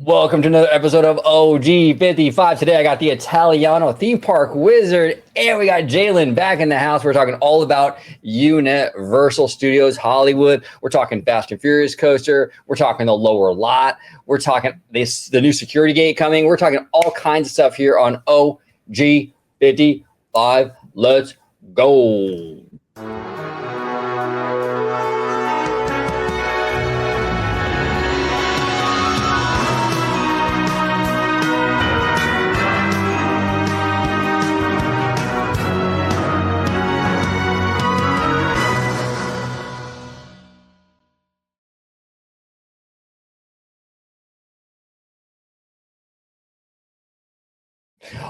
Welcome to another episode of OG55. Today I got the Italiano theme park wizard and we got Jalen back in the house. We're talking all about Universal Studios Hollywood. We're talking Fast and Furious coaster. We're talking the lower lot. We're talking the new security gate coming. We're talking all kinds of stuff here on OG55. Let's go.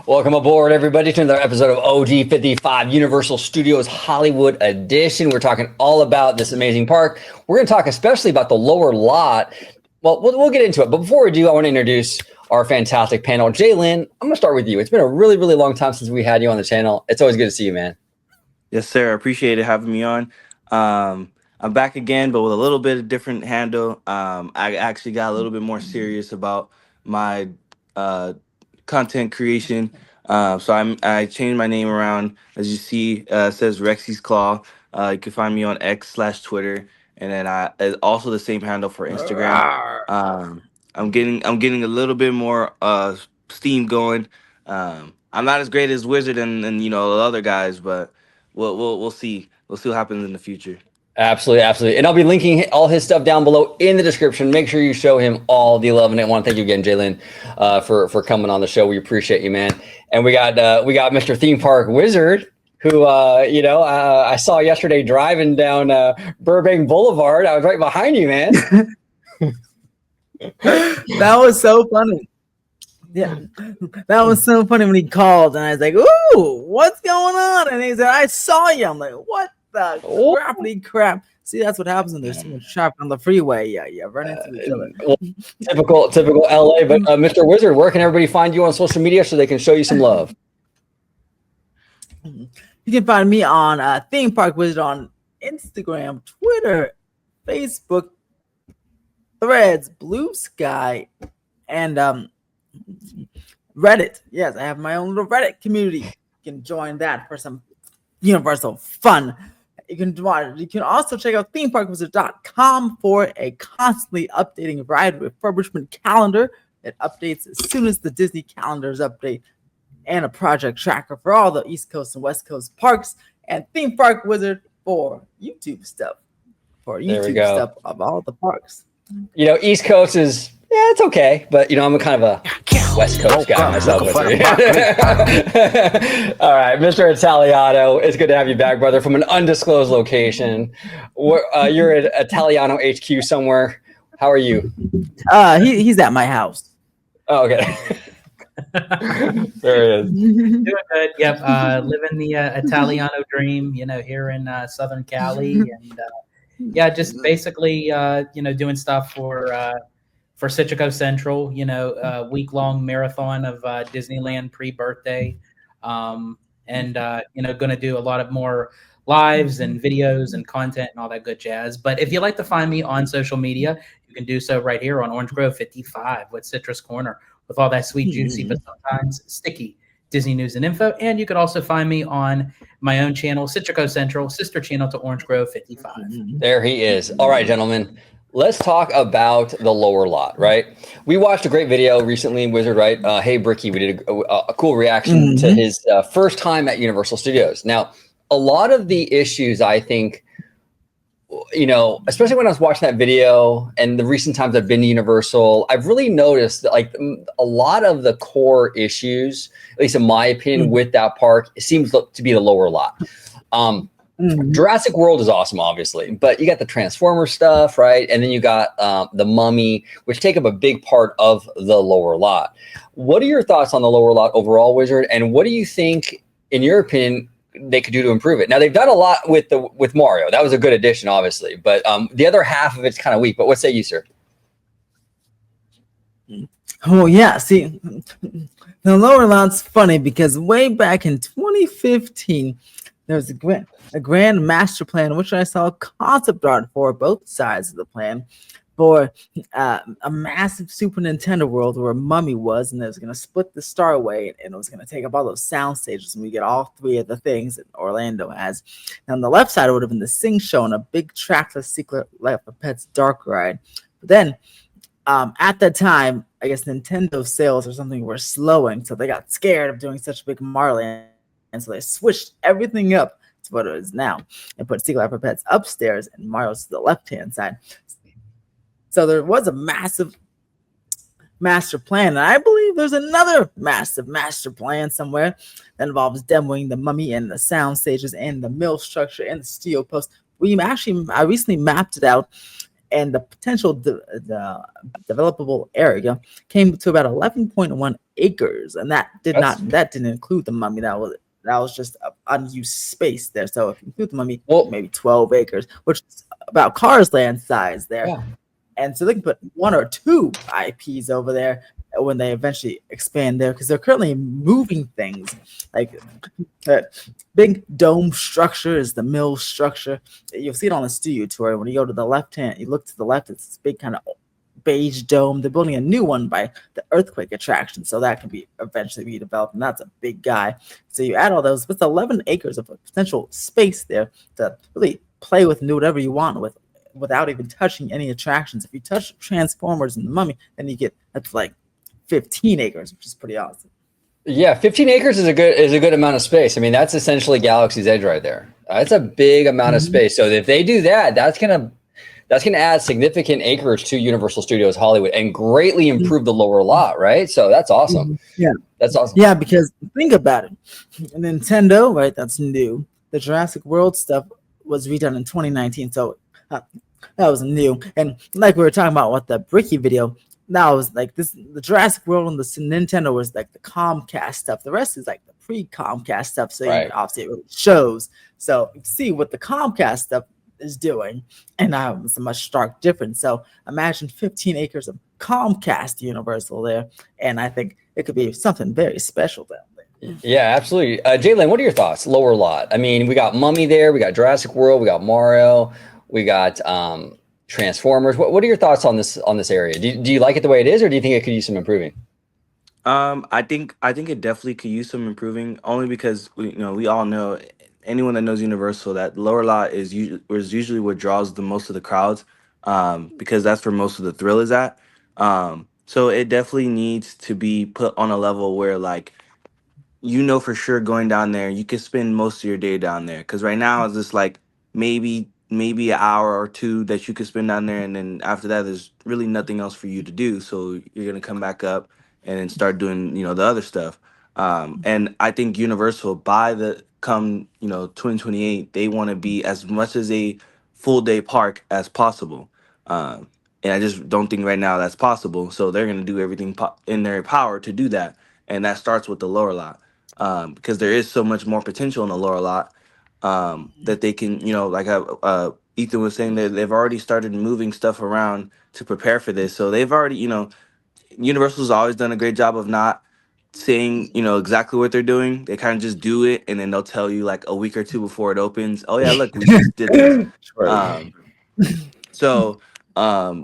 Welcome aboard, everybody, to another episode of OG55 Universal Studios Hollywood Edition. We're talking all about this amazing park. We're going to talk especially about the lower lot. Well, we'll get into it. But before we do, I want to introduce our fantastic panel. Jalen, I'm going to start with you. It's been a really, really long time since we had you on the channel. It's always good to see you, man. Yes, sir. I appreciate it having me on. I'm back again, but with a little bit of different handle. I actually got a little bit more serious about my content creation. So I changed my name around. As you see, it says Rexy's Claw. You can find me on X/Twitter, and then also the same handle for Instagram. I'm getting a little bit more steam going. I'm not as great as Wizard and the other guys, but we'll see. We'll see what happens in the future. Absolutely, absolutely. And I'll be linking all his stuff down below in the description. Make sure you show him all the love. And I want to thank you again, Jalen, for coming on the show. We appreciate you, man. And we got Mr. Theme Park Wizard, who I saw yesterday driving down Burbank Boulevard. I was right behind you, man. That was so funny. Yeah, that was so funny when he called, and I was like, "Ooh, what's going on?" And he said, "I saw you." I'm like, "What the crappity crap?" See, that's what happens when there's so much traffic on the freeway. Yeah, run into each other. Well, typical LA. But Mr. Wizard, where can everybody find you on social media so they can show you some love? You can find me on Theme Park Wizard on Instagram, Twitter, Facebook, Threads, Blue Sky, and Reddit. Yes, I have my own little Reddit community. You can join that for some Universal fun. You can also check out themeparkwizard.com for a constantly updating ride refurbishment calendar. It updates as soon as the Disney calendars update, and a project tracker for all the East Coast and West Coast parks, and Theme Park Wizard for YouTube stuff. Stuff of all the parks. East Coast is it's okay, but I'm a kind of a West Coast guy myself. All right, Mr. Italiano, it's good to have you back, brother, from an undisclosed location. You're at Italiano HQ somewhere. How are you? He's at my house. Oh, okay. There he is. Doing good. Yep. Living the Italiano dream, here in Southern Cali, and just basically, doing stuff for Citrico Central, week-long marathon of Disneyland pre-birthday, and going to do a lot of more lives and videos and content and all that good jazz. But if you'd like to find me on social media, you can do so right here on Orange Grove 55 with Citrus Corner, with all that sweet, juicy, but sometimes sticky Disney news and info. And you could also find me on my own channel, Citrico Central, sister channel to Orange Grove 55. There he is. All right, gentlemen. Let's talk about the lower lot, right? We watched a great video recently, Wizard, right? Hey, Bricky, we did a cool reaction to his first time at Universal Studios. Now, a lot of the issues, I think, especially when I was watching that video and the recent times I've been to Universal, I've really noticed that a lot of the core issues, at least in my opinion, with that park, it seems to be the lower lot. Jurassic World is awesome, obviously, but you got the Transformer stuff, right? And then you got the Mummy, which take up a big part of the lower lot. What are your thoughts on the lower lot overall, Wizard? And what do you think, in your opinion, they could do to improve it? Now, they've done a lot with Mario. That was a good addition, obviously, but the other half of it's kind of weak. But what say you, sir? Oh, yeah. See, the lower lot's funny because way back in 2015, there was a grand master plan, which I saw concept art for both sides of the plan. for a massive Super Nintendo world where Mummy was, and it was going to split the Starway, and it was going to take up all those sound stages, and we get all three of the things that Orlando has. And on the left side, it would have been the Sing Show and a big trackless Secret Life of Pets dark ride. But then, at that time, I guess Nintendo sales or something were slowing, so they got scared of doing such a big Mario Land, and so they switched everything up to what it is now and put Secret Life of Pets upstairs and Mario's to the left-hand side. So there was a massive master plan, and I believe there's another massive master plan somewhere that involves demoing the Mummy and the sound stages and the mill structure and the steel post. I recently mapped it out, and the potential the developable area came to about 11.1 acres, and that didn't include the Mummy. That was just unused space there. So if you include the Mummy, maybe 12 acres, which is about Cars Land size there. Yeah. And so they can put one or two IPs over there when they eventually expand there, because they're currently moving things. Like that big dome structure is the mill structure. You'll see it on the studio tour. When you go to the left hand, you look to the left, it's this big kind of beige dome. They're building a new one by the earthquake attraction, so that can be eventually redeveloped, and that's a big guy. So you add all those, with 11 acres of potential space there to really play with and do whatever you want with, without even touching any attractions. If you touch Transformers and the Mummy, then you get that's like 15 acres, which is pretty awesome. Yeah, 15 acres is a good amount of space. I mean, that's essentially Galaxy's Edge right there. That's a big amount of space. So if they do that, that's gonna add significant acreage to Universal Studios Hollywood and greatly improve the lower lot, right? So that's awesome. Yeah, that's awesome. Yeah, because think about it, Nintendo, right? That's new. The Jurassic World stuff was redone in 2019, so that was new. And like we were talking about with the Bricky video, that was like this. The Jurassic World and the Nintendo was like the Comcast stuff. The rest is like the pre-Comcast stuff. So right. Obviously it really shows. So you see what the Comcast stuff is doing, and it's a much stark difference. So imagine 15 acres of Comcast Universal there, and I think it could be something very special down there. Yeah, absolutely. Jalen, what are your thoughts? Lower lot. I mean, we got Mummy there, we got Jurassic World, we got Mario, we got Transformers. What are your thoughts on this area? Do you like it the way it is, or do you think it could use some improving? I think it definitely could use some improving, only because we all know, anyone that knows Universal, that lower lot is usually what draws the most of the crowds, because that's where most of the thrill is at. So it definitely needs to be put on a level where, like, for sure going down there, you could spend most of your day down there. Because right now it's just like maybe an hour or two that you could spend down there, and then after that, there's really nothing else for you to do. So you're gonna come back up and then start doing the other stuff. And I think Universal, by the come 2028, they want to be as much as a full day park as possible. And I just don't think right now that's possible. So they're gonna do everything in their power to do that, and that starts with the lower lot, because there is so much more potential in the lower lot, that they can, like Ethan was saying, that they've already started moving stuff around to prepare for this. So they've already, Universal's always done a great job of not saying, exactly what they're doing. They kind of just do it, and then they'll tell you like a week or two before it opens, oh yeah, look, we just did this. So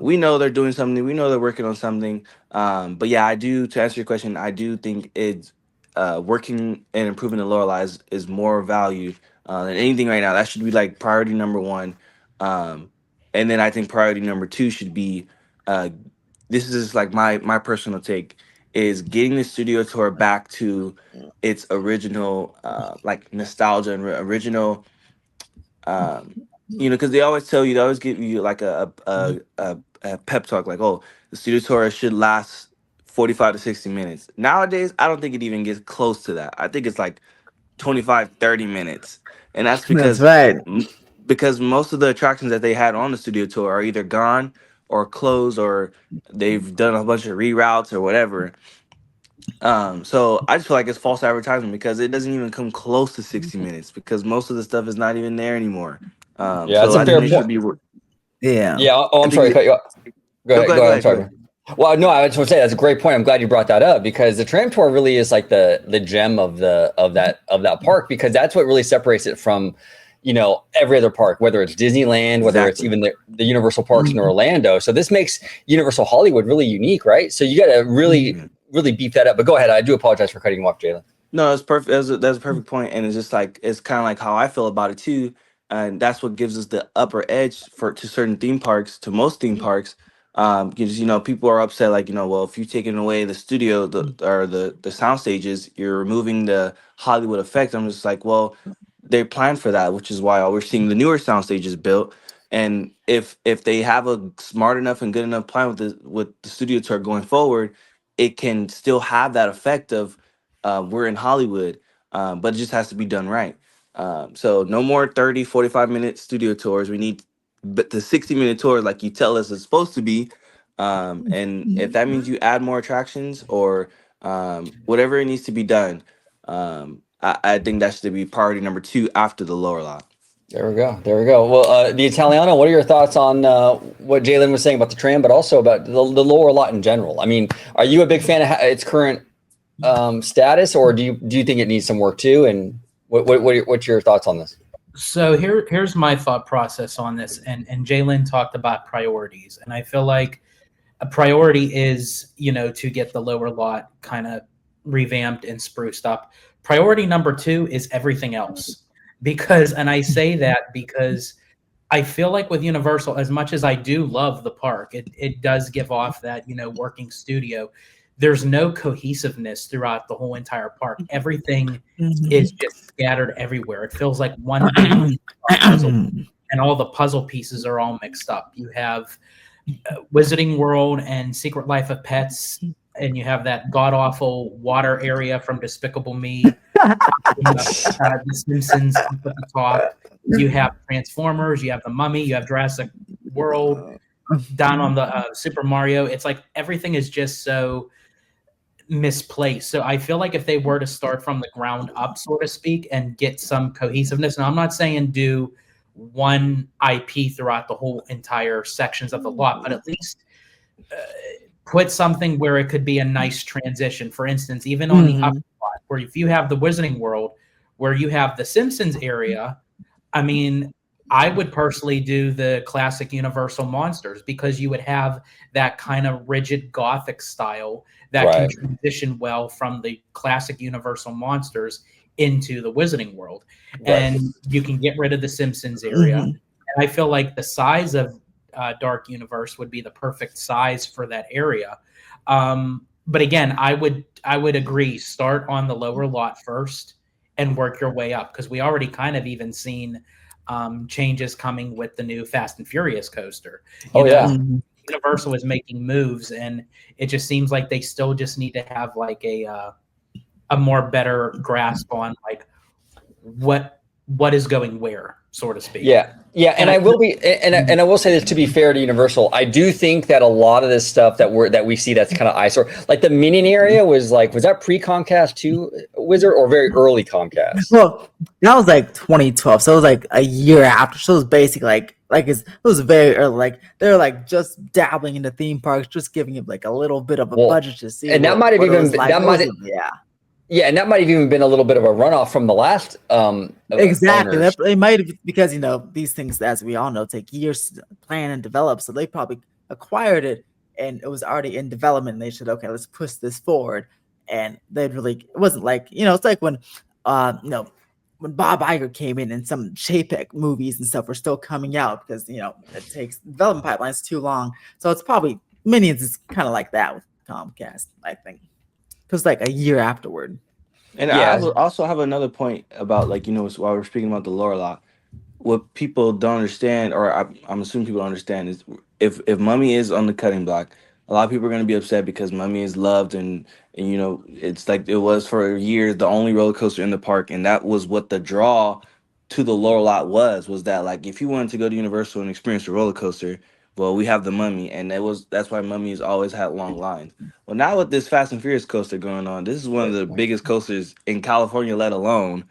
we know they're doing something. We know they're working on something. But yeah, to answer your question, I do think it's working and improving the lower lot is more value than anything right now. That should be like priority number one. And then I think priority number two should be, this is like my personal take, is getting the studio tour back to its original like nostalgia and original, because they always give you like a pep talk, like, oh, the studio tour should last 45 to 60 minutes. Nowadays, I don't think it even gets close to that. I think it's like 25, 30 minutes. And that's because that's right. Because most of the attractions that they had on the studio tour are either gone or closed, or they've done a bunch of reroutes or whatever. So I just feel like it's false advertising, because it doesn't even come close to 60 minutes, because most of the stuff is not even there anymore. Yeah, that's a fair point. Yeah. Oh, I'm sorry to cut you off. Go ahead. I'm sorry. Well, no, I just want to say that's a great point. I'm glad you brought that up, because the tram tour really is like the gem of that park, because that's what really separates it from every other park, whether it's Disneyland, whether it's even the Universal parks in Orlando. So this makes Universal Hollywood really unique, right? So you got to really beef that up. But go ahead. I do apologize for cutting you off, Jalen. No, that's perfect. That's a perfect point, and it's just like it's kind of like how I feel about it too, and that's what gives us the upper edge to certain theme parks, to most theme parks, because people are upset like well, if you're taking away the studio or the sound stages, you're removing the Hollywood effect. I'm just like, well, they planned for that, which is why we're seeing the newer sound stages built. And if they have a smart enough and good enough plan with the studio tour going forward, it can still have that effect of we're in Hollywood, but it just has to be done right. So no more 30, 45-minute studio tours. We need but the 60-minute tour like you tell us it's supposed to be. And if that means you add more attractions or whatever it needs to be done, I think that should be priority number 2 after the lower lot. There we go. Well, the Italiano, what are your thoughts on what Jalen was saying about the tram, but also about the lower lot in general? I mean, are you a big fan of its current status, or do you think it needs some work too? And what's your thoughts on this? So here's my thought process on this. And Jalen talked about priorities, and I feel like a priority is to get the lower lot kind of revamped and spruced up. Priority number 2 is everything else. And I say that because I feel like with Universal, as much as I do love the park, it does give off that, working studio. There's no cohesiveness throughout the whole entire park. Everything is just scattered everywhere. It feels like one big puzzle, and all the puzzle pieces are all mixed up. You have Wizarding World and Secret Life of Pets, and you have that god-awful water area from Despicable Me. The Simpsons up at the top. You have Transformers, you have the Mummy, you have Jurassic World down on the Super Mario. It's like everything is just so misplaced. So I feel like if they were to start from the ground up, so to speak, and get some cohesiveness, and I'm not saying do one IP throughout the whole entire sections of the lot, but at least put something where it could be a nice transition. For instance, even on the upper lot, where if you have the Wizarding World, where you have the Simpsons area, I mean, I would personally do the classic Universal monsters, because you would have that kind of rigid Gothic style that can transition well from the classic Universal monsters into the Wizarding World. And you can get rid of the Simpsons area. And I feel like the size of Dark Universe would be the perfect size for that area. But again, I would agree, start on the lower lot first and work your way up, because we already kind of even seen changes coming with the new Fast and Furious coaster. Universal is making moves, and it just seems like they still just need to have like a more better grasp on like what is going where, so to speak. And I will say this, to be fair to Universal, I do think that a lot of this stuff that we see that's kind of eyesore, like the Minion area was that pre-Comcast 2 Wizard or very early Comcast? Well, that was like 2012, so it was like a year after. So it was basically it was very early. Like they were like just dabbling into theme parks, just giving it like a little bit of a budget to see. And that might have even and that might have even been a little bit of a runoff from the last exactly. It might have, because these things, as we all know, take years to plan and develop. So they probably acquired it and it was already in development. And they said, okay, let's push this forward. And it wasn't like, it's like when when Bob Iger came in and some JPEG movies and stuff were still coming out, because it takes development pipelines too long. So it's probably Minions is kind of like that with Comcast, I think. Because like a year afterward. And I also have another point about while we're speaking about the lower lot, what people don't understand, or I'm assuming people don't understand, is if Mummy is on the cutting block, a lot of people are going to be upset because Mummy is loved and it's like it was for years the only roller coaster in the park, and that was what the draw to the lower lot was that like if you wanted to go to Universal and experience a roller coaster, well, we have the Mummy, and that's why Mummy's always had long lines. Well, now with this Fast and Furious coaster going on, this is one of the biggest coasters in California, let alone.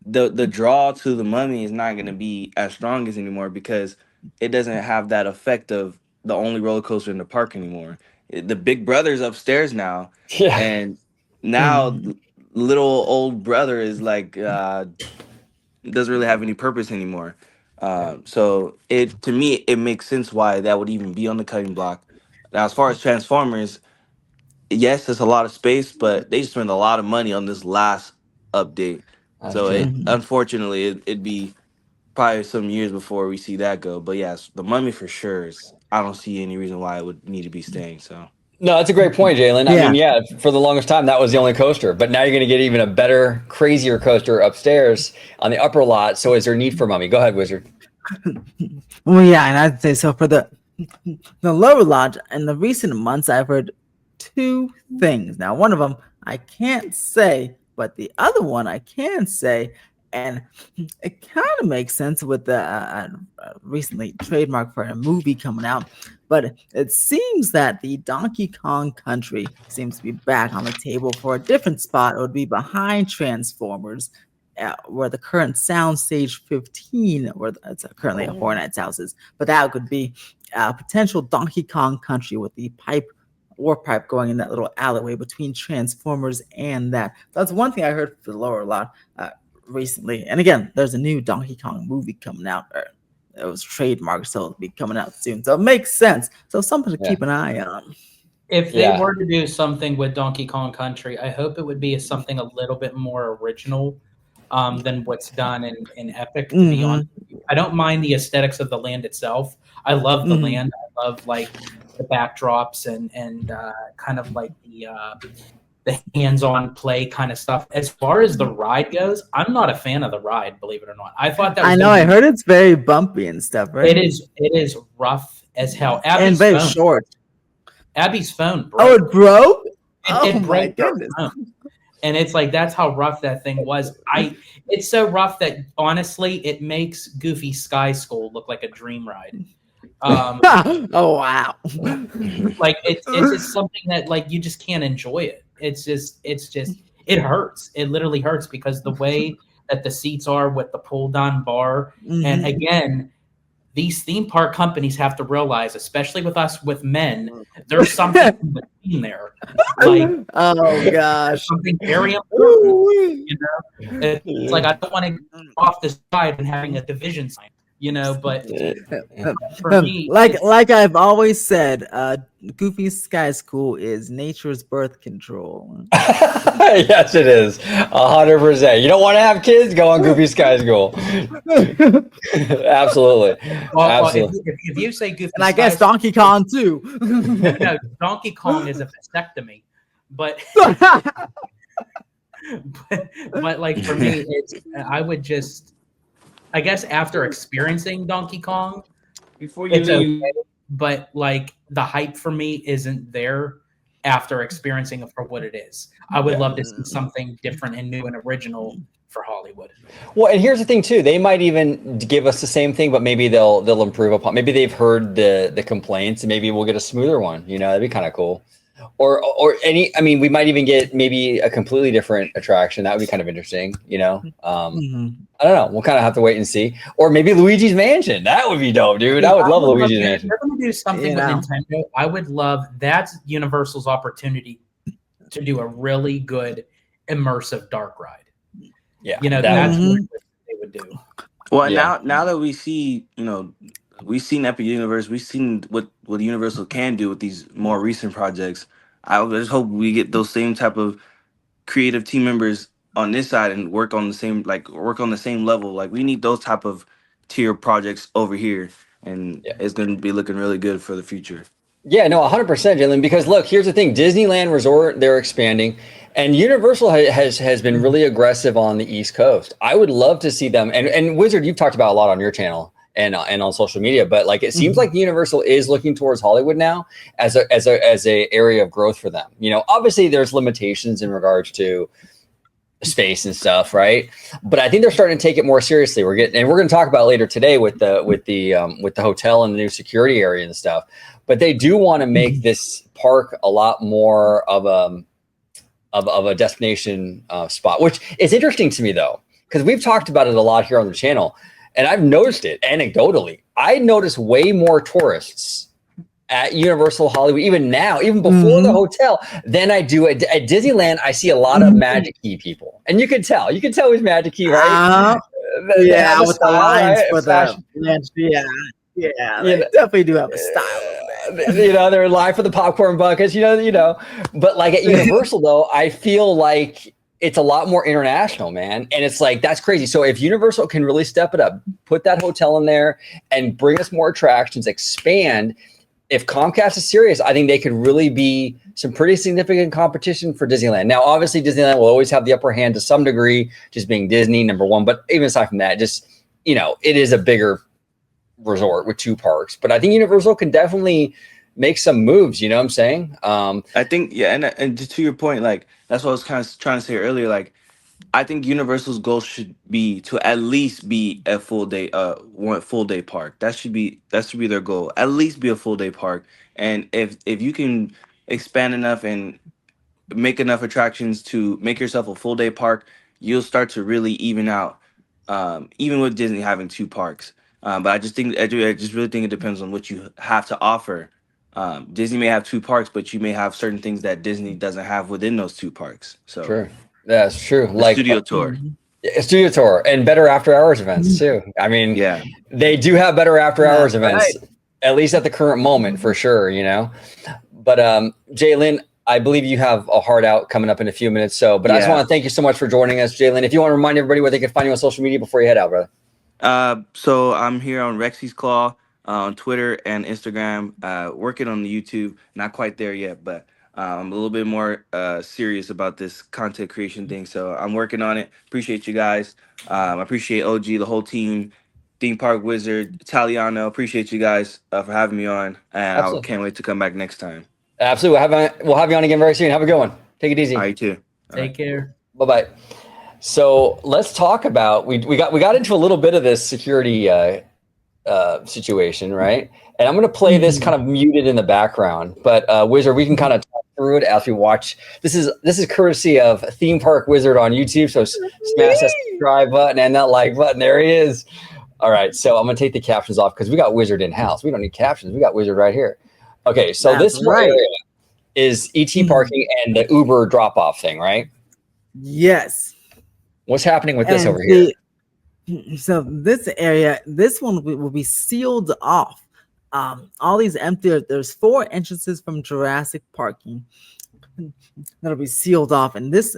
The draw to the Mummy is not going to be as strong as anymore, because it doesn't have that effect of the only roller coaster in the park anymore. The Big Brother's upstairs now, and now little old brother is like doesn't really have any purpose anymore. So it to me it makes sense why that would even be on the cutting block. Now, as far as Transformers, yes, there's a lot of space, but they spend a lot of money on this last update. That's So true. it unfortunately it'd be probably some years before we see that go. But yes, the Mummy for sure is. I don't see any reason why it would need to be staying. So No, that's a great point, Jalen. I Yeah. mean, yeah, for the longest time, that was the only coaster. But now you're going to get even a better, crazier coaster upstairs on the upper lot. So is there need for Mummy? Go ahead, Wizard. Well, yeah, and I'd say so for the lower lodge. In the recent months, I've heard two things. Now, one of them I can't say, but the other one I can say, and it kind of makes sense with the recently trademark for a movie coming out. But it seems that the Donkey Kong Country seems to be back on the table for a different spot. It would be behind Transformers, where the current Soundstage 15, where it's currently a Hornet's house is. But that could be a potential Donkey Kong Country with the warp pipe going in that little alleyway between Transformers and that. That's one thing I heard for the lower lot recently. And again, there's a new Donkey Kong movie coming out. It was trademarked, so it'll be coming out soon. So it makes sense. So something to keep an eye on. If they were to do something with Donkey Kong Country, I hope it would be something a little bit more original than what's done in Epic. To be honest, I don't mind the aesthetics of the land itself. I love the land. I love like the backdrops and kind of like the hands-on play kind of stuff. As far as the ride goes, I'm not a fan of the ride, believe it or not. I thought that was I heard it's very bumpy and stuff, right? It is rough as hell. And very short. Abby's phone broke. Oh, it broke? It broke her phone. And it's like, that's how rough that thing was. It's so rough that honestly, it makes Goofy Sky School look like a dream ride. Oh wow! Like it's just something that like you just can't enjoy it. It's just it hurts. It literally hurts because the way that the seats are with the pull down bar, and again, these theme park companies have to realize, especially with us with men, there's something in between there. Like, oh gosh, something very important. You know, it's like I don't want to get off the side and having a division sign. You know, but for me, like I've always said, Goofy Sky School is nature's birth control. Yes, it is 100%. You don't want to have kids? Go on Goofy Sky School. Absolutely. Absolutely. If you say Goofy, and I guess Donkey Kong too. No, Donkey Kong is a vasectomy, but like for me, I would just. I guess after experiencing Donkey Kong, before you leave, okay, but like the hype for me isn't there after experiencing it for what it is. I would love to see something different and new and original for Hollywood. Well, and here's the thing too. They might even give us the same thing, but maybe they'll improve upon. Maybe they've heard the complaints, and maybe we'll get a smoother one. You know, that'd be kind of cool. Or any. I mean, we might even get maybe a completely different attraction. That would be kind of interesting. You know. I don't know. We'll kind of have to wait and see. Or maybe Luigi's Mansion. That would be dope, dude. I would love Luigi's Mansion. If they're going to do something with Nintendo, I would love. That's Universal's opportunity to do a really good immersive dark ride. Yeah, you know, that's what they would do. Well, now that we see, you know, we've seen Epic Universe, we've seen what Universal can do with these more recent projects. I just hope we get those same type of creative team members on this side and work on the same level. Like we need those type of tier projects over here, and it's going to be looking really good for the future. Yeah, no, 100%, Jalen. Because look, here's the thing: Disneyland Resort, they're expanding, and Universal has been really aggressive on the East Coast. I would love to see them. And Wizard, you've talked about a lot on your channel and on social media, but like it seems like Universal is looking towards Hollywood now as a area of growth for them. You know, obviously there's limitations in regards to space and stuff, right? But I think they're starting to take it more seriously. We're going to talk about later today with the hotel and the new security area and stuff. But they do want to make this park a lot more of a destination spot, which is interesting to me though, because we've talked about it a lot here on the channel, and I've noticed it anecdotally. I notice way more tourists at Universal Hollywood, even now, even before the hotel, than I do at Disneyland. I see a lot of Magic Key people, and you can tell who's Magic Key, right? They have a with the style, lines right? for Fashion. the lunch. Yeah, You they know, definitely do have a style over they're live for the popcorn buckets, but like at there. Universal though, I feel like it's a lot more international, man. And it's like, that's crazy. So if Universal can really step it up, put that hotel in there and bring us more attractions, expand, if Comcast is serious, I think they could really be some pretty significant competition for Disneyland. Now, obviously Disneyland will always have the upper hand to some degree, just being Disney, number one, but even aside from that, just, it is a bigger resort with 2 parks, but I think Universal can definitely make some moves. You know what I'm saying? I think, yeah, and to your point, like that's what I was kind of trying to say earlier. Like, I think Universal's goal should be to at least be a full day, one full day park. That should be their goal. At least be a full day park. And if you can expand enough and make enough attractions to make yourself a full day park, you'll start to really even out. Even with Disney having 2 parks, but I just really think it depends on what you have to offer. Disney may have 2 parks, but you may have certain things that Disney doesn't have within those 2 parks. So Sure, that's true. the Like studio tour, Mhm. a studio tour and better after hours events too. I mean, yeah, they do have better after hours That's events, right. at least at the current moment for sure. But Jalen, I believe you have a hard out coming up in a few minutes. But I just yeah. want to thank you so much for joining us, Jalen. If you want to remind everybody where they can find you on social media before you head out, brother. So I'm here on Rexy's Claw on Twitter and Instagram. Working on the YouTube, not quite there yet, but I'm a little bit more serious about this content creation thing. So I'm working on it. Appreciate you guys. I appreciate OG, the whole team, Theme Park Wizard, Italiano. Appreciate you guys for having me on, and I Absolutely. can't wait to come back next time. Absolutely. We'll have you on again very soon. Have a good one. Take it easy. All right, too. All right. Take care. Bye bye. So let's talk about we got into a little bit of this security situation, right? And I'm going to play this kind of muted in the background, but Wizard, we can kind of talk through it as we watch. This is courtesy of Theme Park Wizard on YouTube. So smash that subscribe button and that like button. There he is. All right, so I'm going to take the captions off because we got Wizard in house. We don't need captions. We got Wizard right here. Okay, so That's this right. area is ET parking and the Uber drop off thing, right? Yes. What's happening with this And over here? So this area, this one will be sealed off. All these empty. There's 4 entrances from Jurassic parking that'll be sealed off, and this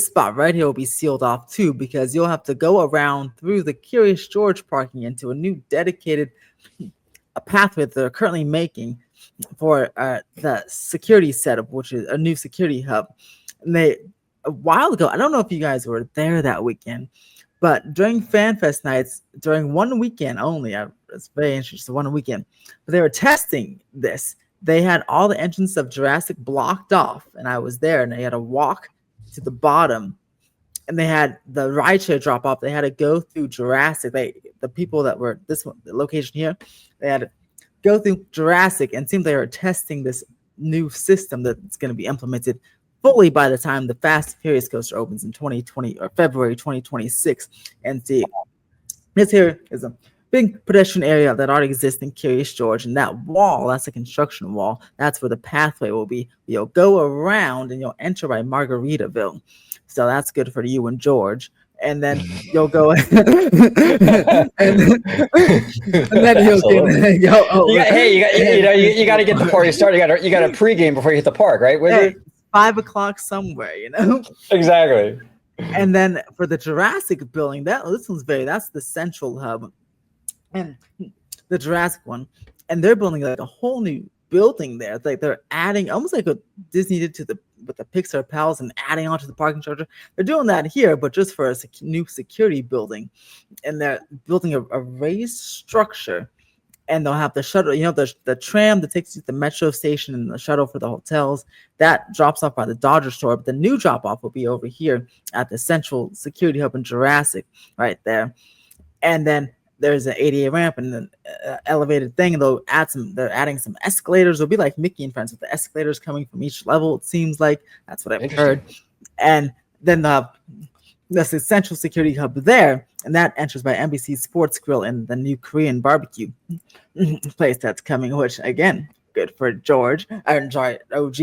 spot right here will be sealed off too, because you'll have to go around through the Curious George parking into a new dedicated pathway that they're currently making for the security setup, which is a new security hub. And a while ago, I don't know if you guys were there that weekend, but during FanFest nights, during one weekend only, it's very interesting, one weekend, but they were testing this. They had all the entrances of Jurassic blocked off, and I was there, and they had to walk to the bottom, and they had the rideshare drop off. They had to go through Jurassic. The people that were the location here, they had to go through Jurassic, and it seemed they were testing this new system that's going to be implemented fully by the time the Fast and Furious coaster opens in 2020 or February 2026. And see, this here is a big pedestrian area that already exists in Curious George, and that wall, that's a construction wall. That's where the pathway will be. You'll go around and you'll enter by Margaritaville. So that's good for you and George. And then you'll go and then you'll go over. You got to get the party started. You got to pregame before you hit the park, right? Hey, 5 o'clock somewhere, Exactly. And then for the Jurassic building, that's the central hub, and the Jurassic one, and they're building like a whole new building there. It's like they're adding almost like what Disney did with the Pixar Palace and adding onto the parking structure. They're doing that here, but just for a new security building, and they're building a raised structure. And they'll have the shuttle, the tram that takes you to the metro station, and the shuttle for the hotels that drops off by the Dodger store. But the new drop off will be over here at the central security hub in Jurassic, right there. And then there's an ADA ramp and an elevated thing. And they're adding some escalators. It'll be like Mickey and Friends with the escalators coming from each level. It seems like that's what I've heard. And then that's the central security hub there, and that enters by NBC Sports Grill and the new Korean barbecue place that's coming, which again, good for George. I'm sorry, OG.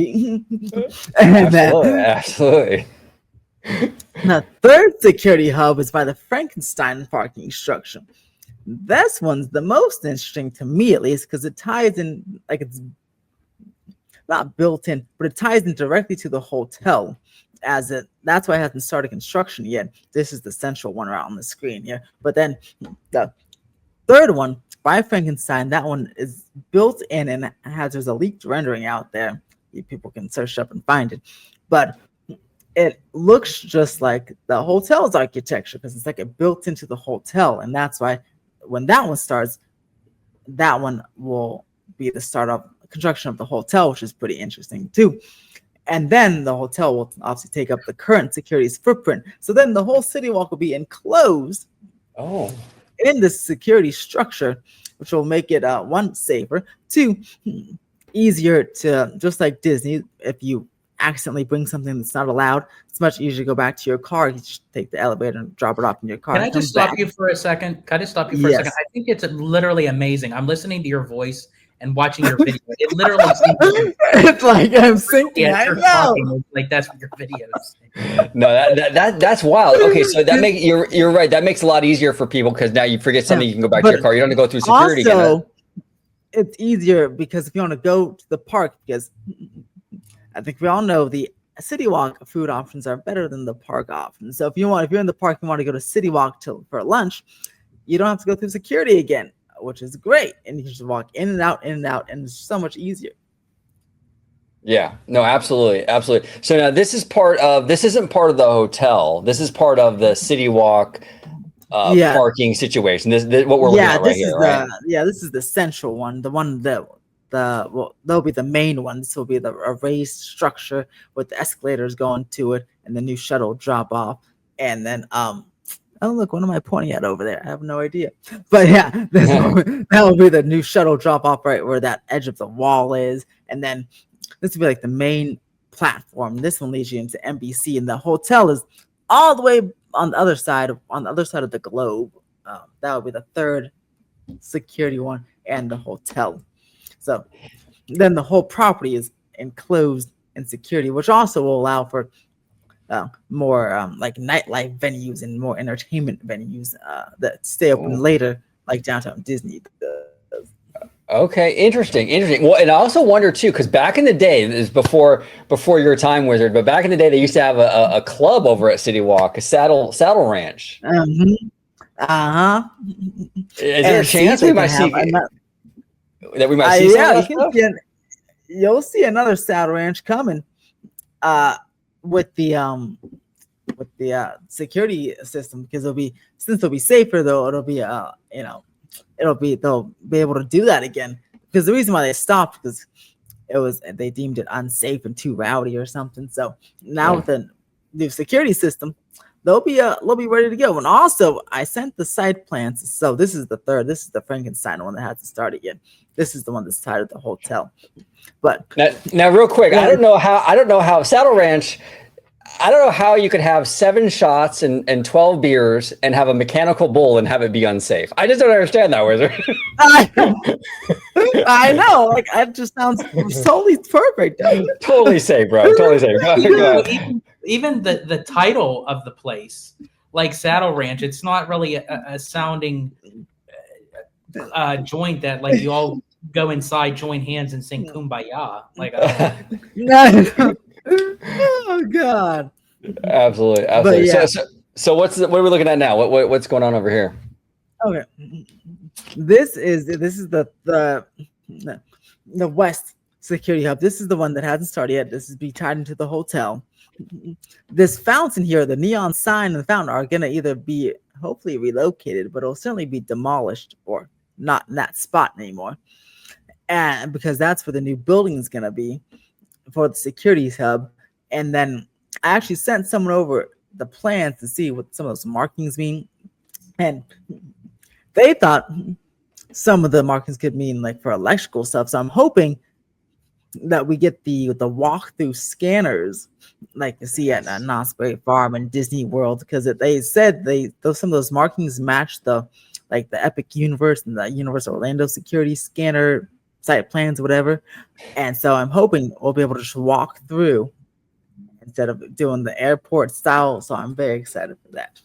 And Absolutely. The third security hub is by the Frankenstein parking structure. This one's the most interesting to me, at least, because it ties in, like, it's not built in, but it ties in directly to the hotel. That's why it hasn't started construction yet. This is the central one around on the screen here. But then the third one by Frankenstein, that one is built in and there's a leaked rendering out there. People can search up and find it. But it looks just like the hotel's architecture because it's like it built into the hotel. And that's why when that one starts, that one will be the start of construction of the hotel, which is pretty interesting too. And then the hotel will obviously take up the current security's footprint. So then the whole city walk will be enclosed in the security structure, which will make it one, safer, two, easier to, just like Disney, if you accidentally bring something that's not allowed, it's much easier to go back to your car. You just take the elevator and drop it off in your car. Can I just stop you for a second? Can I just stop you for a second? I think it's literally amazing. I'm listening to your voice and watching your video. It literally seems it's like I'm thinking. I know. Talking, like that's what your videos. No, that's wild. Okay, so that make you're right. That makes it a lot easier for people because now you forget something, you can go back to your car. You don't have to go through security. Also, it's easier because if you want to go to the park, because I think we all know the City Walk food options are better than the park options. So if you're in the park, you want to go to City Walk for lunch, you don't have to go through security again, which is great, and you can just walk in and out, and it's so much easier. Yeah, no, absolutely. So now this isn't part of the hotel. This is part of the City Walk parking situation. This what we're looking at right here, right? This is the central one, the one that that'll be the main one. This will be a raised structure with the escalators going to it and the new shuttle drop off. And then oh look, what am I pointing at over there? I have no idea. But yeah, that will be the new shuttle drop off right where that edge of the wall is. And then this will be like the main platform. This one leads you into NBC, and the hotel is all the way on the other side of the globe. That will be the third security one and the hotel. So then the whole property is enclosed in security, which also will allow for more like nightlife venues and more entertainment venues that stay open later, like Downtown Disney does. Okay, interesting. Well, and I also wonder too, because back in the day, this is before your time, Wizard, but back in the day, they used to have a club over at City Walk, a saddle ranch. Is there a chance we might see that we might see? You'll see another saddle ranch coming. With the security system, because it'll be safer though. It'll be they'll be able to do that again, because the reason why they stopped because they deemed it unsafe and too rowdy or something. So now with the new security system, they'll be ready to go. And also I sent the site plans. So this is the Frankenstein one that hasn't started yet. This is the one that's tied at the hotel. But now real quick, I don't know how Saddle Ranch. I don't know how you could have 7 shots and 12 beers and have a mechanical bull and have it be unsafe. I just don't understand that, Wizard. I know. Like, it just sounds totally perfect. Totally safe, bro. Totally safe. Even the title of the place, like Saddle Ranch, it's not really a sounding joint that like you all go inside, join hands, and sing Kumbaya. Like, oh God! Absolutely. Yeah. So what are we looking at now? What's going on over here? Okay, this is the West Security Hub. This is the one that hasn't started yet. This is be tied into the hotel. This fountain here, the neon sign and the fountain are gonna either be hopefully relocated, but it'll certainly be demolished or not in that spot anymore. And because that's where the new building is gonna be for the security hub. And then I actually sent someone over the plans to see what some of those markings mean, and they thought some of the markings could mean like for electrical stuff. So I'm hoping that we get the walkthrough scanners like you see at Knott's Berry Farm and Disney World, because they said some of those markings match the Epic Universe and the Universal Orlando security scanner site plans, whatever. And so I'm hoping we'll be able to just walk through and instead of doing the airport style. So I'm very excited for that.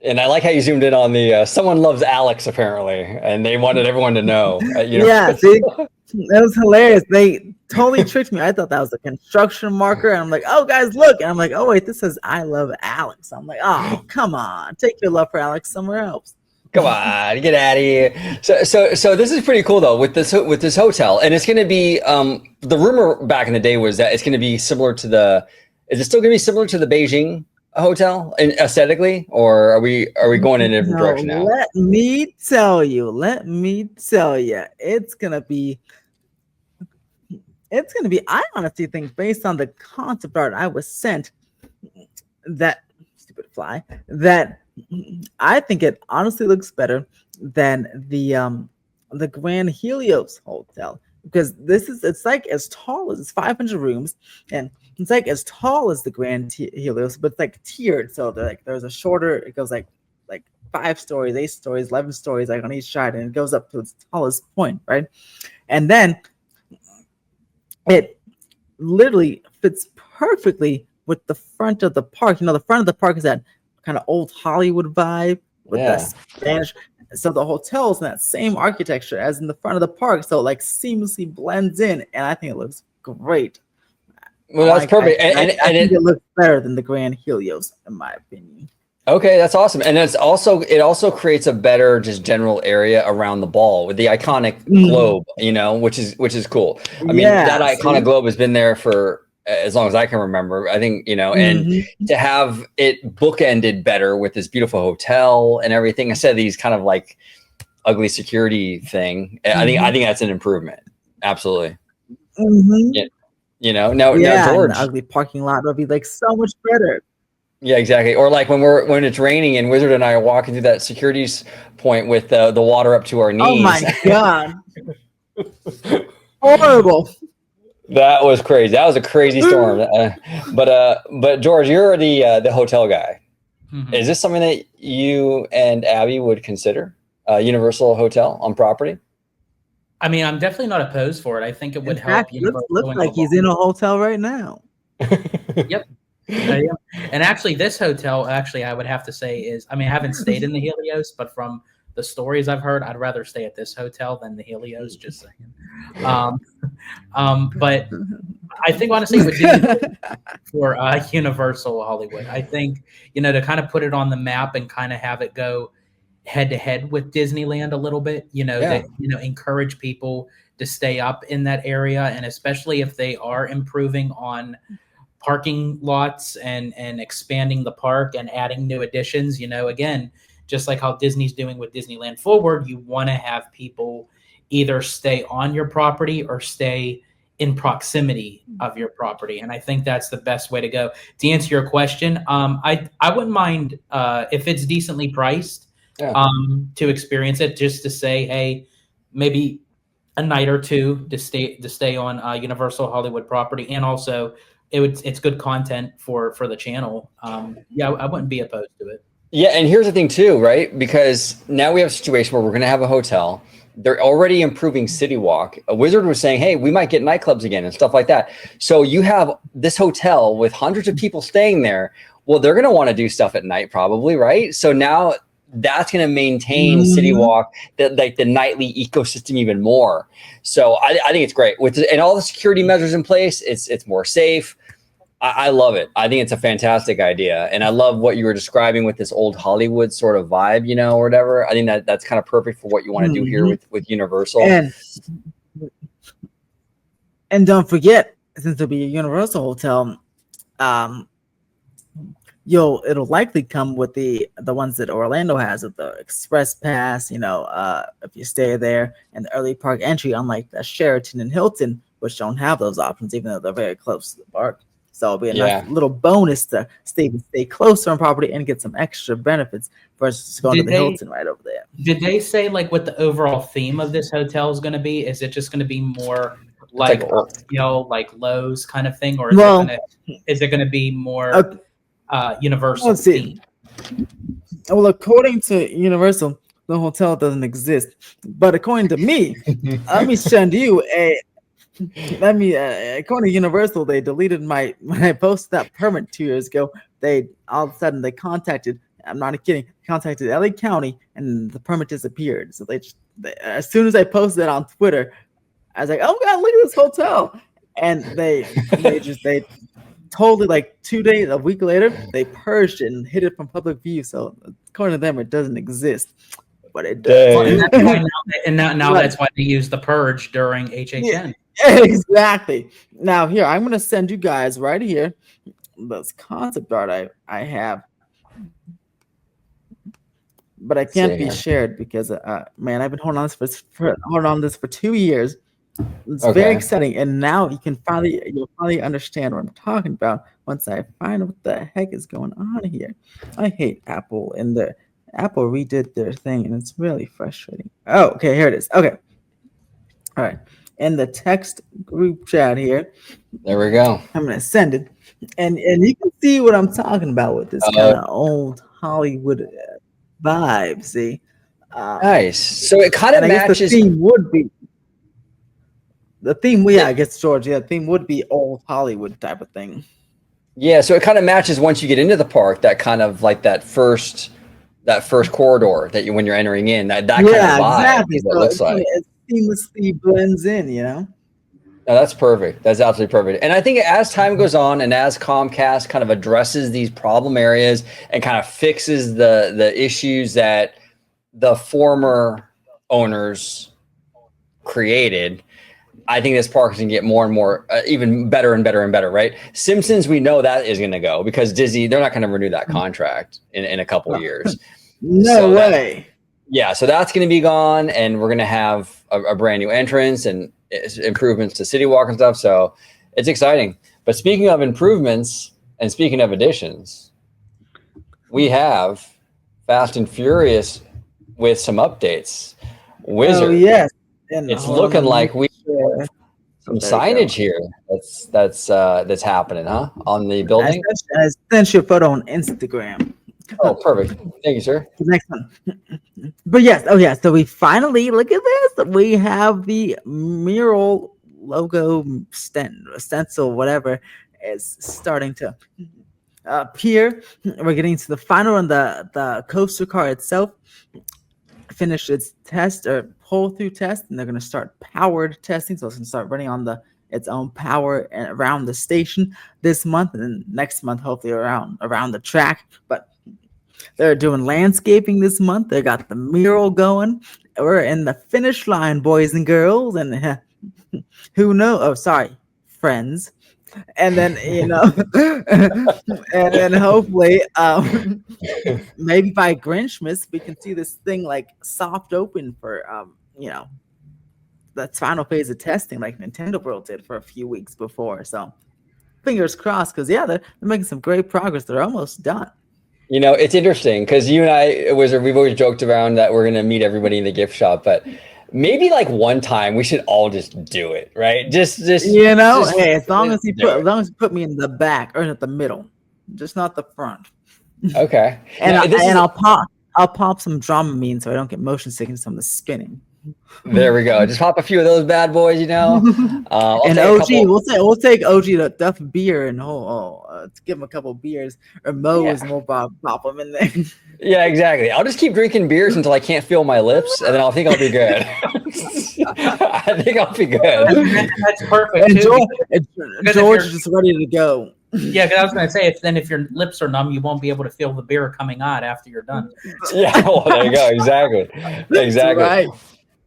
And I like how you zoomed in on the someone loves Alex apparently, and they wanted everyone to know. Yeah, see, that was hilarious. They totally tricked me. I thought that was a construction marker, and I'm like, "Oh, guys, look!" And I'm like, "Oh, wait, this says I love Alex." I'm like, "Oh, come on, take your love for Alex somewhere else." Come on, get out of here. So this is pretty cool though with this hotel, and it's going to be the rumor back in the day was that it's going to be similar to the. Is it still going to be similar to the Beijing hotel and aesthetically, or are we going in a different direction now? Let me tell you, it's gonna be. I honestly think, based on the concept art I was sent, that stupid fly, that I think it honestly looks better than the Grand Helios Hotel, because it's like as tall as it's 500 rooms, and it's like as tall as the Grand Helios, but it's like tiered. So there's a shorter, it goes like 5 stories, 8 stories, 11 stories, like on each side, and it goes up to its tallest point, right? And then it literally fits perfectly with the front of the park. The front of the park is that kind of old Hollywood vibe with the Spanish. So the hotel's in that same architecture as in the front of the park. So it seamlessly blends in, and I think it looks great. Well, that's perfect. I think it looks better than the Grand Helios, in my opinion. Okay, that's awesome. And it also creates a better just general area around the ball with the iconic globe, which is cool. I mean, that iconic globe has been there for as long as I can remember, I think, and to have it bookended better with this beautiful hotel and everything instead of these kind of like ugly security thing, I think that's an improvement. Absolutely. Now George, the ugly parking lot would be so much better. Yeah, exactly. Or like when it's raining and Wizard and I are walking through that securities point with the water up to our knees. Oh my God. Horrible. That was crazy. That was a crazy storm. But George, you're the hotel guy. Mm-hmm. Is this something that you and Abby would consider a Universal hotel on property? I mean, I'm definitely not opposed for it. I think it would help. Looks like he's in a hotel right now. Yep. And actually, this hotel, I would have to say is, I haven't stayed in the Helios, but from the stories I've heard, I'd rather stay at this hotel than the Helios, just saying. But I think honestly it would do for Universal Hollywood. I think, to kind of put it on the map and kind of have it go head to head with Disneyland a little bit, that, encourage people to stay up in that area. And especially if they are improving on parking lots and expanding the park and adding new additions, again, just like how Disney's doing with Disneyland Forward, you want to have people either stay on your property or stay in proximity of your property. And I think that's the best way to go. To answer your question, I wouldn't mind if it's decently priced to experience it, just to say, hey, maybe a night or two to stay on Universal Hollywood property. And also it's good content for the channel. I wouldn't be opposed to it. Yeah, and here's the thing too, right? Because now we have a situation where we're going to have a hotel. They're already improving City Walk. A Wizard was saying, hey, we might get nightclubs again and stuff like that. So you have this hotel with hundreds of people staying there. Well, they're going to want to do stuff at night probably, right? So now that's going to maintain City Walk, the nightly ecosystem even more. So I think it's great. And all the security measures in place, it's more safe. I love it. I think it's a fantastic idea. And I love what you were describing with this old Hollywood sort of vibe, or whatever. I think that's kind of perfect for what you want to do here with Universal. And don't forget, since it'll be a Universal hotel, it'll likely come with the ones that Orlando has with the Express Pass, if you stay there, and the early park entry, unlike the Sheraton and Hilton, which don't have those options, even though they're very close to the park. So it'll be a nice little bonus to stay closer on property and get some extra benefits versus going to the Hilton right over there. Did they say what the overall theme of this hotel is going to be? Is it just going to be more like Lowe's kind of thing, or is it going to be more Universal theme? Well, according to Universal, the hotel doesn't exist. But according to me, let me send you Let me, according to Universal, they deleted when I posted that permit 2 years ago. They all of a sudden they contacted. I'm not kidding. Contacted LA County, and the permit disappeared. So as soon as I posted it on Twitter, I was like, "Oh God, look at this hotel!" And they totally like 2 days, a week later, they purged it and hid it from public view. So according to them, it doesn't exist, but it does. Well, and that's why now that's why they use the purge during HHN. Yeah, exactly. Now here, I'm gonna send you guys right here this concept art I have, but I can't be shared because man, I've been holding on this for 2 years. It's very exciting, and now you'll finally understand what I'm talking about once I find out what the heck is going on here. I hate Apple, and Apple redid their thing, and it's really frustrating. Oh, okay, here it is. Okay, all right. In the text group chat here, There we go. I'm gonna send it, and you can see what I'm talking about with this kind of old Hollywood vibe. See, nice. So it kind of matches. The theme would be. The theme, I guess, George, the theme would be old Hollywood type of thing. Yeah, so it kind of matches once you get into the park, that kind of like that first corridor that when you're entering in, that kind of vibe. Exactly. So it looks like it seamlessly blends in, No, that's perfect. That's absolutely perfect. And I think as time goes on and as Comcast kind of addresses these problem areas and kind of fixes the issues that the former owners created, I think this park is going to get more and more, even better and better and better, right? Simpsons, we know that is going to go because Disney, they're not going to renew that contract in a couple of years. No way. So that's going to be gone, and we're going to have a brand new entrance and improvements to City Walk and stuff. So it's exciting. But speaking of improvements and speaking of additions, we have Fast and Furious with some updates. Wizard. Oh, yes. It's looking like we have some signage here that's happening, huh? On the building. I sent you a photo on Instagram. Oh, perfect. Thank you, sir. The next one. But yes, so we finally, look at this. We have the mural logo stencil, whatever, is starting to appear. We're getting to the final one. The coaster car itself finished its test or pull through test, and they're going to start powered testing. So it's going to start running on its own power and around the station this month, and then next month hopefully around the track. But they're doing landscaping this month. They got the mural going. We're in the finish line, boys and girls, and who knows? Oh, sorry, friends. And then and then hopefully maybe by Grinchmas we can see this thing like soft open for the final phase of testing like Nintendo World did for a few weeks before. So fingers crossed, because they're making some great progress. They're almost done. It's interesting because you and I, we've always joked around that we're going to meet everybody in the gift shop, but maybe like one time we should all just do it, right? Just hey, as long as you put me in the back or at the middle, just not the front. Okay. And I'll pop some Dramamine so I don't get motion sickness from the spinning. There we go. Just pop a few of those bad boys, and OG, we'll take OG to Duff beer and give him a couple beers or Moe's, and we'll pop them in there. Yeah, exactly. I'll just keep drinking beers until I can't feel my lips, and then I think I'll be good. I think I'll be good. That's perfect. And George is just ready to go. Yeah, because I was going to say, if your lips are numb, you won't be able to feel the beer coming out after you're done. Yeah, well, there you go. Exactly. Right.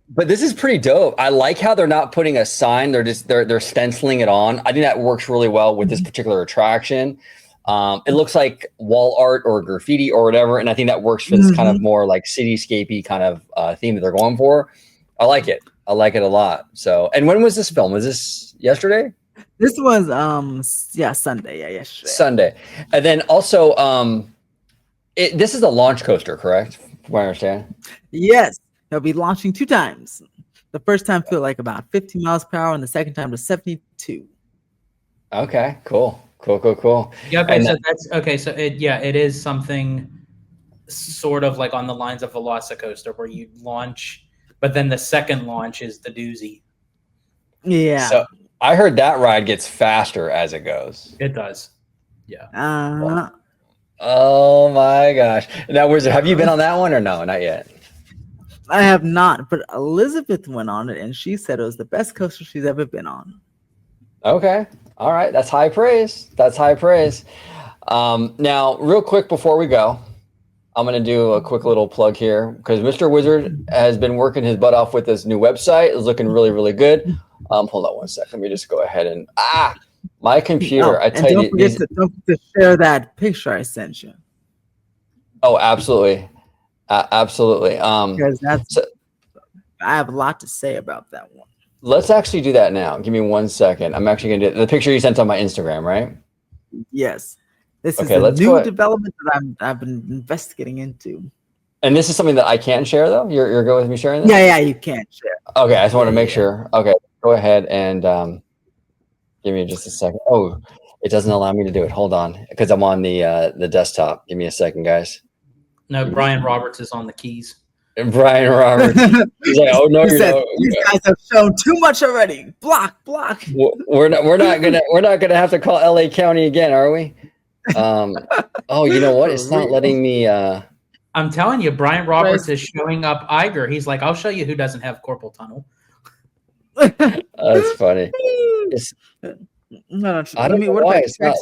But this is pretty dope. I like how they're not putting a sign; they're stenciling it on. I think that works really well with this particular attraction. It looks like wall art or graffiti or whatever, and I think that works for this kind of more like cityscapey kind of theme that they're going for. I like it. I like it a lot. So, and when was this film? Was this yesterday? This was Sunday. Yeah, yesterday. Sunday, and then also this is a launch coaster, correct? From what I understand. Yes. They'll be launching 2 times. The first time felt like about 50 miles per hour, and the second time was 72. Okay, cool. Yeah, okay, so that's okay. So it is something sort of like on the lines of Velocicoaster, where you launch, but then the second launch is the doozy. Yeah. So I heard that ride gets faster as it goes. It does. Yeah. Oh my gosh! Now, Wizard, have you been on that one or no? Not yet. I have not, but Elizabeth went on it and she said it was the best coaster she's ever been on. Okay. All right. That's high praise. That's high praise. Now, real quick before we go, I'm going to do a quick little plug here because Mr. Wizard has been working his butt off with this new website. It's looking really, really good. Hold on one second. Let me just go ahead and my computer. I tell you, don't forget to share that picture I sent you. Oh, absolutely, absolutely. Because I have a lot to say about that one. Let's actually do that now. Give me 1 second. I'm actually going to do the picture you sent on my Instagram, right? Yes. This is Okay, a new development that I've been investigating into. And this is something that I can't share, though? You're good with me sharing this? Yeah, you can't share. Okay, I just want to make sure. Okay, go ahead and give me just a second. Oh, it doesn't allow me to do it. Hold on, because I'm on the desktop. Give me a second, guys. No, Brian Roberts is on the keys. And Brian Roberts. He's like, oh no, he said, these guys have shown too much already. Block. We're not gonna have to call LA County again, are we? Oh, you know what? It's not letting me. I'm telling you, Brian Roberts is showing up Iger. He's like, I'll show you who doesn't have carpal tunnel. That's funny. No, I don't know why it's not.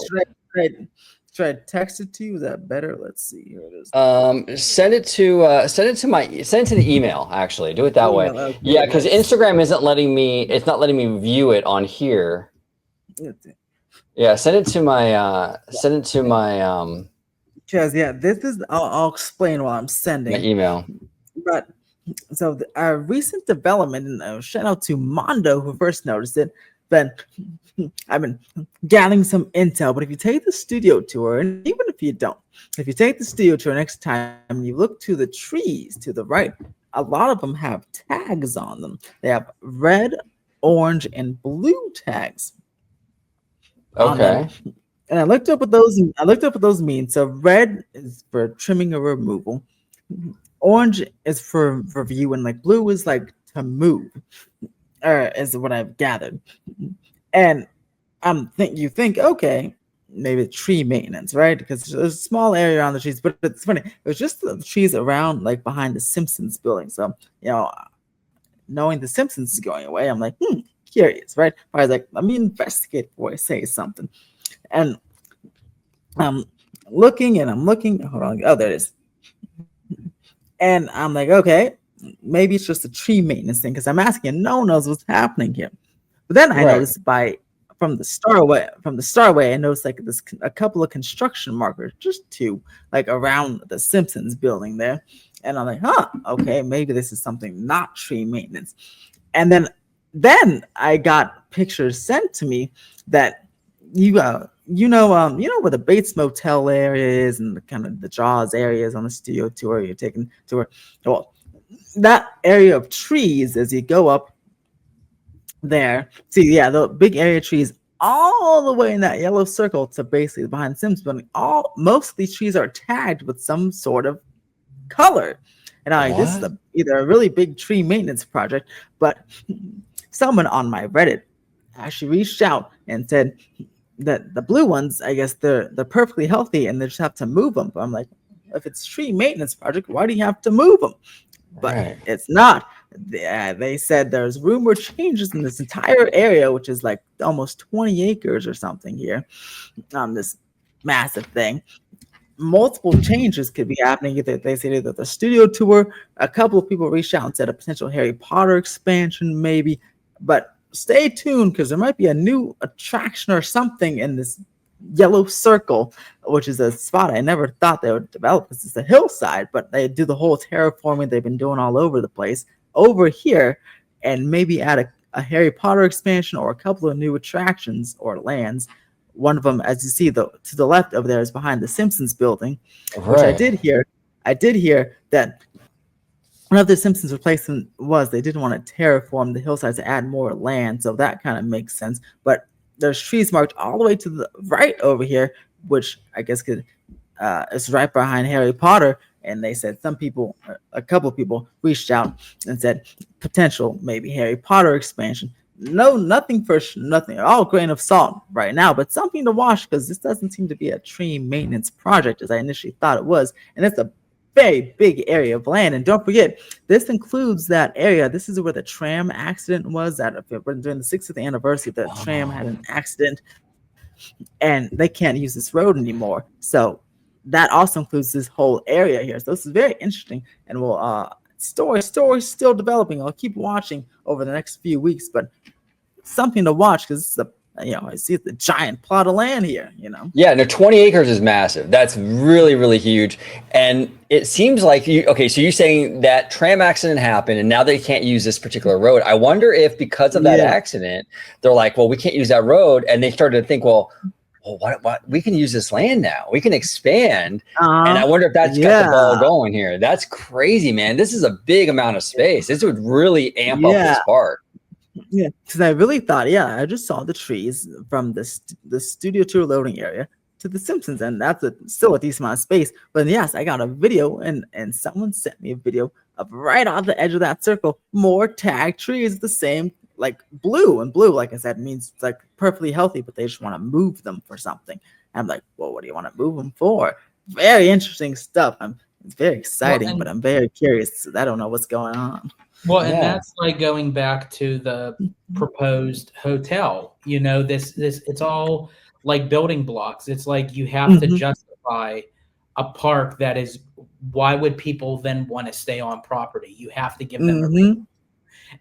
Should I text it to you? Is that better? Let's see. Here it is. Send it to the email. Actually, do it that way. Okay, Yeah, because Instagram isn't letting me. It's not letting me view it on here. Yeah, send it to my. Because this is. I'll explain while I'm sending my email. But so our recent development, and shout out to Mondo who first noticed it. But I've been gathering some intel. But if you take the studio tour, and even if you don't, if you take the studio tour next time and you look to the trees to the right, a lot of them have tags on them. They have red, orange, and blue tags. Okay. And I looked up what those mean. So red is for trimming or removal. Orange is for review, and like blue is like to move. Is what I've gathered. And you think, okay, maybe tree maintenance, right? Because there's a small area around the trees, but it's funny. It was just the trees around, like behind the Simpsons building. So, knowing the Simpsons is going away, I'm like, curious, right? I was like, let me investigate before I say something. And I'm looking. Hold on. Oh, there it is. And I'm like, okay, maybe it's just a tree maintenance thing because I'm asking and no one knows what's happening here. But then I noticed from the starway, I noticed like a couple of construction markers, just two, like around the Simpsons building there. And I'm like, okay, maybe this is something not tree maintenance. And then I got pictures sent to me that you know where the Bates Motel area is and the kind of the Jaws areas on the studio tour you're taking tour. Well, that area of trees as you go up there. See, the big area of trees all the way in that yellow circle to basically behind Sims building. Most of these trees are tagged with some sort of color. And this is either a really big tree maintenance project, but someone on my Reddit actually reached out and said that the blue ones, I guess they're perfectly healthy and they just have to move them. But I'm like, if it's tree maintenance project, why do you have to move them? But it's not. They said there's rumor changes in this entire area, which is like almost 20 acres or something here on this massive thing. Multiple changes could be happening. They said either the studio tour, a couple of people reached out and said a potential Harry Potter expansion, maybe. But stay tuned because there might be a new attraction or something in this yellow circle, which is a spot I never thought they would develop because it's a hillside, but they do the whole terraforming they've been doing all over the place over here, and maybe add a Harry Potter expansion or a couple of new attractions or lands. One of them, as you see, to the left over there is behind the Simpsons building, which I did hear that one of the Simpsons replacement was they didn't want to terraform the hillsides to add more land, so that kind of makes sense. But there's trees marked all the way to the right over here, which I guess is right behind Harry Potter. And they said a couple of people reached out and said potential maybe Harry Potter expansion. nothing, all grain of salt right now, but something to watch because this doesn't seem to be a tree maintenance project as I initially thought it was, and it's a very big area of land. And don't forget, this includes that area. This is where the tram accident was. That during the 60th anniversary, the tram had an accident, and they can't use this road anymore. So that also includes this whole area here. So this is very interesting, and we'll story still developing. I'll keep watching over the next few weeks, but something to watch because it's I see the giant plot of land here. Yeah, no, 20 acres is massive. That's really, really huge. And it seems like so you're saying that tram accident happened and now they can't use this particular road. I wonder if because of that accident, they're like, well, we can't use that road. And they started to think, well, what we can use this land now. We can expand. And I wonder if that's got the ball going here. That's crazy, man. This is a big amount of space. This would really amp up this park. Yeah, because I really thought, I just saw the trees from the studio tour loading area to the Simpsons, and that's still a decent amount of space. But yes, I got a video, and someone sent me a video of right on the edge of that circle, more tag trees, the same like blue, and blue, like I said, means it's like perfectly healthy, but they just want to move them for something. And I'm like, well, what do you want to move them for? Very interesting stuff. It's very exciting, but I'm very curious. I don't know what's going on. Well, and that's like going back to the proposed hotel. It's all like building blocks. It's like you have to justify a park that is. Why would people then want to stay on property? You have to give them a reason.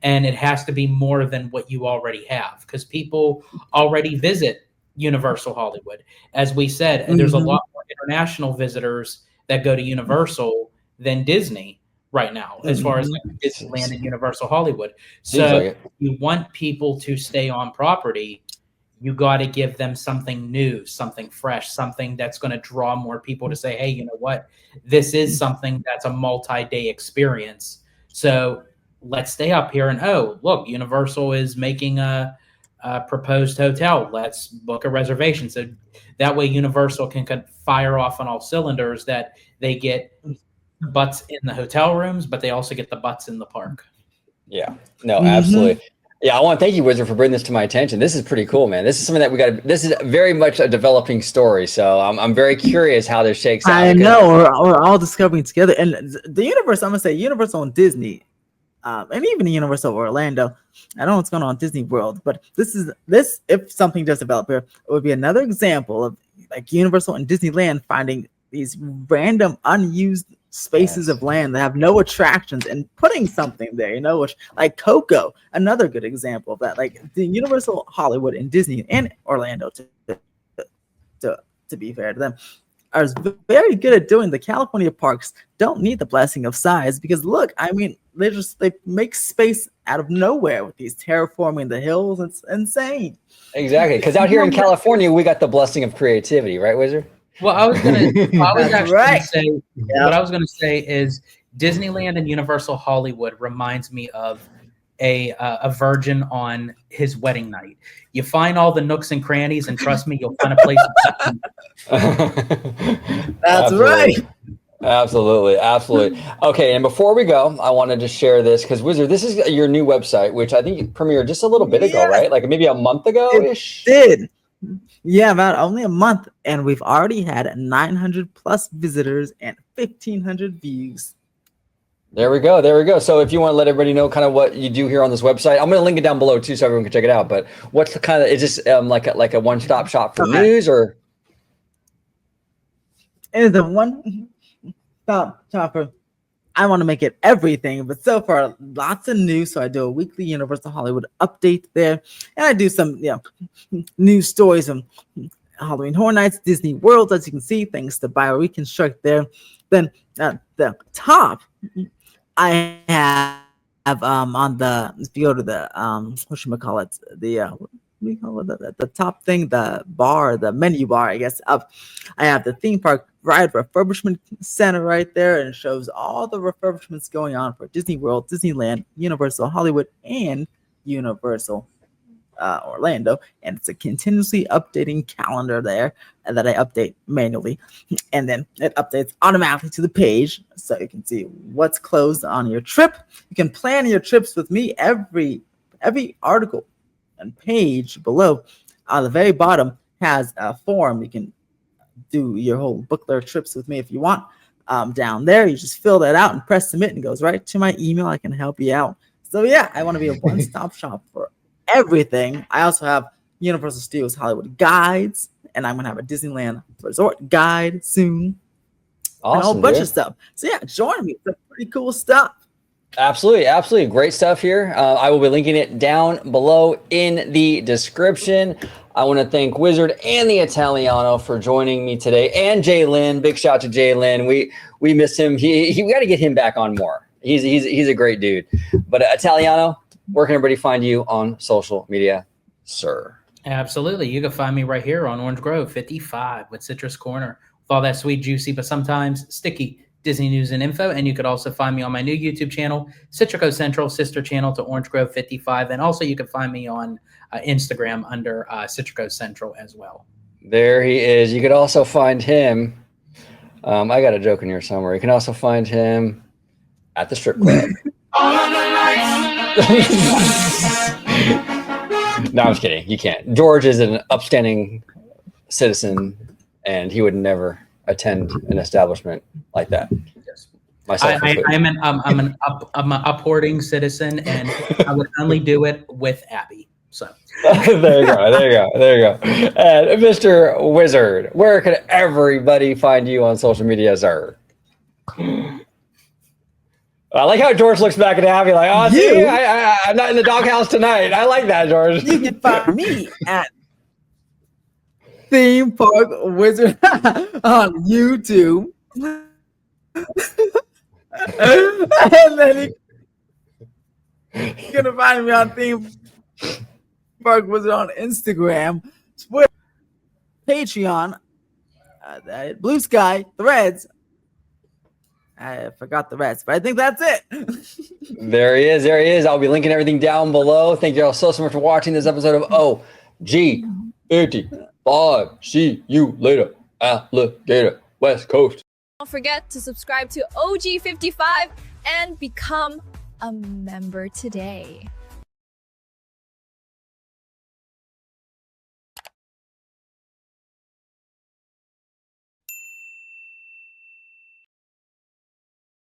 And it has to be more than what you already have, because people already visit Universal Hollywood. As we said, and there's a lot more international visitors that go to Universal than Disney right now, as far as like Disneyland and Universal Hollywood. So you want people to stay on property, you got to give them something new, something fresh, something that's going to draw more people to say, hey, you know what? This is something that's a multi-day experience. So let's stay up here and, oh, look, Universal is making a proposed hotel. Let's book a reservation. So that way Universal can fire off on all cylinders, that they get butts in the hotel rooms, but they also get the butts in the park. Yeah, no, absolutely. Yeah, I want to thank you, Wizard, for bringing this to my attention. This is pretty cool, man. This is something that this is very much a developing story. So I'm very curious how this shakes out. I know, we're all discovering together. And the universe, I'm going to say Universal and Disney, and even Universal Orlando. I don't know what's going on in Disney World, but this, if something does develop here, it would be another example of like Universal and Disneyland finding these random unused spaces of land that have no attractions and putting something there, which like Coco, another good example of that. Like the Universal Hollywood and Disney and Orlando, to be fair to them, are very good at doing. The California parks don't need the blessing of size, because look, I mean, they make space out of nowhere with these terraforming the hills. It's insane. Exactly, because out here in California, we got the blessing of creativity, right, Wizard? Well, I was going to say is Disneyland and Universal Hollywood reminds me of a virgin on his wedding night. You find all the nooks and crannies, and trust me, you'll find a place. That's right. Absolutely. Okay, and before we go, I wanted to share this because Wizard, this is your new website, which I think premiered just a little bit ago, right? Like maybe a month ago-ish? It did. Yeah, about only a month, and we've already had 900 plus visitors and 1,500 views. There we go. So if you want to let everybody know kind of what you do here on this website, I'm going to link it down below too, so everyone can check it out. But what's the kind of, is this like a one-stop shop for news, or? It is a one-stop shop for, I want to make it everything, but so far lots of news. So I do a weekly Universal Hollywood update there, and I do some news stories from Halloween Horror Nights, Disney World, as you can see, thanks to Bio Reconstruct there. Then at the top, I have on the, if you go to the whatchamacallit, the top thing, the bar, the menu bar, I guess, up, I have the theme park ride refurbishment center right there, and it shows all the refurbishments going on for Disney World, Disneyland, Universal Hollywood, and Universal Orlando. And it's a continuously updating calendar there that I update manually, and then it updates automatically to the page so you can see what's closed on your trip. You can plan your trips with me. Every article and page below, on the very bottom, has a form. You can do your whole book learn trips with me if you want. Down there, you just fill that out and press submit, and it goes right to my email. I can help you out. So yeah, I want to be a one-stop shop for everything. I also have Universal Studios Hollywood guides, and I'm gonna have a Disneyland Resort guide soon. Awesome, and a whole bunch dude. of stuff. So yeah, join me. It's some pretty cool stuff. Absolutely, absolutely. Great stuff here. I will be linking it down below in the description. I want to thank Wizard and the Italiano for joining me today, and Jalen. Big shout out to Jalen. We miss him. We got to get him back on more. He's a great dude. But Italiano, where can everybody find you on social media, sir? Absolutely. You can find me right here on Orange Grove 55 with Citrus Corner, with all that sweet, juicy, but sometimes sticky Disney news and info. And you could also find me on my new YouTube channel, Citrico Central, sister channel to Orange Grove 55. And also you can find me on Instagram under Citrico Central as well. There he is. You could also find him. I got a joke in here somewhere. You can also find him at the strip club. No, I'm just kidding. You can't. George is an upstanding citizen, and he would never attend an establishment like that. Yes. Myself I'm an uphoarding citizen, and I would only do it with Abby. So there you go. And Mr. Wizard, where can everybody find you on social media, sir? I like how George looks back at Abby like, oh, see, I'm not in the doghouse tonight. I like that, George. You can find me at Theme Park Wizard on YouTube. And then you're gonna find me on Theme Park Wizard on Instagram, Twitter, Patreon, Blue Sky, Threads. I forgot the rest, but I think that's it. There he is. I'll be linking everything down below. Thank you all so much for watching this episode of OG55. See you later, alligator, West Coast. Don't forget to subscribe to OG55 and become a member today.